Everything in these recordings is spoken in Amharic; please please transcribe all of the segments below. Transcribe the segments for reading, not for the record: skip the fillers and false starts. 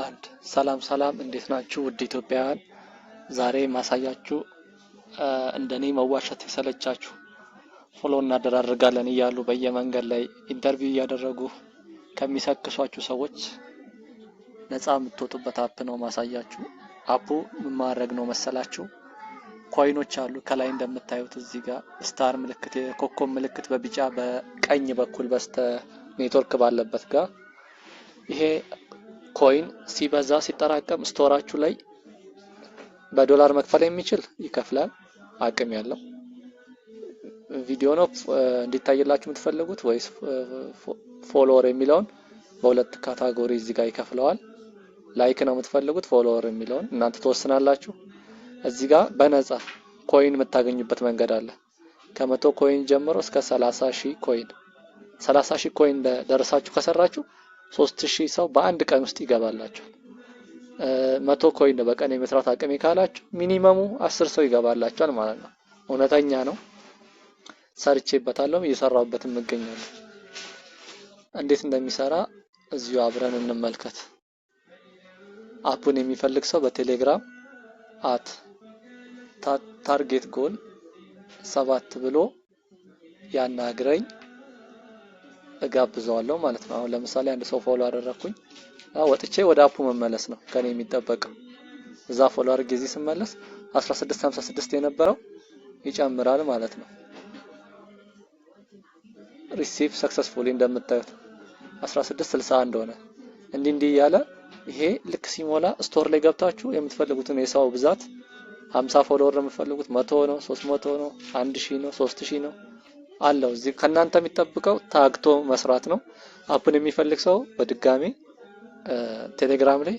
አንድ ሰላም እንዴት ናችሁ? ውድ ኢትዮጵያውያን፣ ዛሬ ማሳያችሁ እንደኔ መዋሸት የሰለቻችሁ ፎሎ እናደራርጋለን እያሉ በየመንገድ ላይ ኢንተርቪው እያደረጉ ከሚሰክሷችሁ ሰዎች ነፃ የምትወጡበት አፕ ነው ማሳያችሁ። አፑ ምን ማድረግ ነው መሰላችሁ? ኮይኖች አሉ ከላይ እንደምታዩት እዚህ ጋር ስታር ምልክት፣ የኮከብ ምልክት በቢጫ በቀኝ በኩል በስተ ኔትወርክ ባለበት ጋር ይሄ ኮይን ሲበዛ ሲጠራቀም ስቶራችሁ ላይ በዶላር መክፈል የሚችል ይከፍላል። አቅም ያለው ቪዲዮ ነው እንዲታይላችሁ የምትፈልጉት ወይስ ፎሎወር የሚለውን በሁለት ካታጎሪ እዚህ ጋር ይከፍለዋል። ላይክ ነው የምትፈልጉት ፎሎወር የሚለውን እናንተ ተወስናላችሁ። እዚህ ጋር በነፃ ኮይን የምታገኙበት መንገድ አለ። ከ100 ኮይን ጀምሮ እስከ 30,000 ኮይን 30,000 ኮይን ደረሳችሁ ከሰራችሁ 3000 ሰው በአንድ ቀን ውስጥ ይገባላችሁ። 100 ኮይን በቀን የመስራት አቅም ካላችሁ ሚኒመሙ 10 ሰው ይገባላችኋል ማለት ነው። እውነተኛ ነው። ሰርቼበታለሁ፣ እየሰራሁበትም እገኛለሁ። እንዴት እንደሚሰራ እዚሁ አብረን እንመልከት። አፑን የሚፈልግ ሰው በቴሌግራም ታርጌት ጎል 7 ብሎ ያናግረኝ እጋብዘዋለሁ ማለት ነው። አሁን ለምሳሌ አንድ ሰው ፎሎ አደረኩኝ፣ ወጥቼ ወደ አፑ መመለስ ነው ከኔ የሚጠበቀው። እዛ ፎሎ አድርጌ እዚህ ስመለስ 1656 የነበረው ይጨምራል ማለት ነው። ሪሲቭ ሰክሰስፉሊ እንደምታዩት 1661 ሆነ። እንዲህ ያለ ይሄ ልክ ሲሞላ ስቶር ላይ ገብታችሁ የምትፈልጉትን የሰው ብዛት 50 ፎሎወር የምትፈልጉት 100 ነው፣ 300 ነው፣ 1000 ነው፣ 3000 ነው አለው። እዚህ ከናንተ የሚጠብቀው ታግቶ መስራት ነው። አፑን የሚፈልግ ሰው በድጋሚ ቴሌግራም ላይ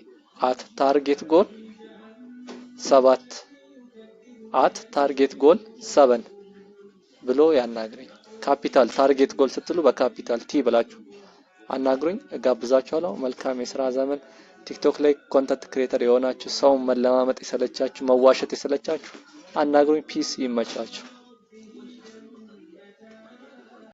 @targetgoal7 ብሎ ያናግረኝ። ካፒታል ታርጌት ጎል ስትሉ በካፒታል ቲ ብላችሁ አናግሩኝ፣ እጋብዛችኋለሁ። መልካም የሥራ ዘመን። ቲክቶክ ላይ ኮንተንት ክሬተር የሆናችሁ ሰው መለማመጥ የሰለቻችሁ መዋሸት የሰለቻችሁ አናግሩኝ። ፒስ፣ ይመቻችሁ።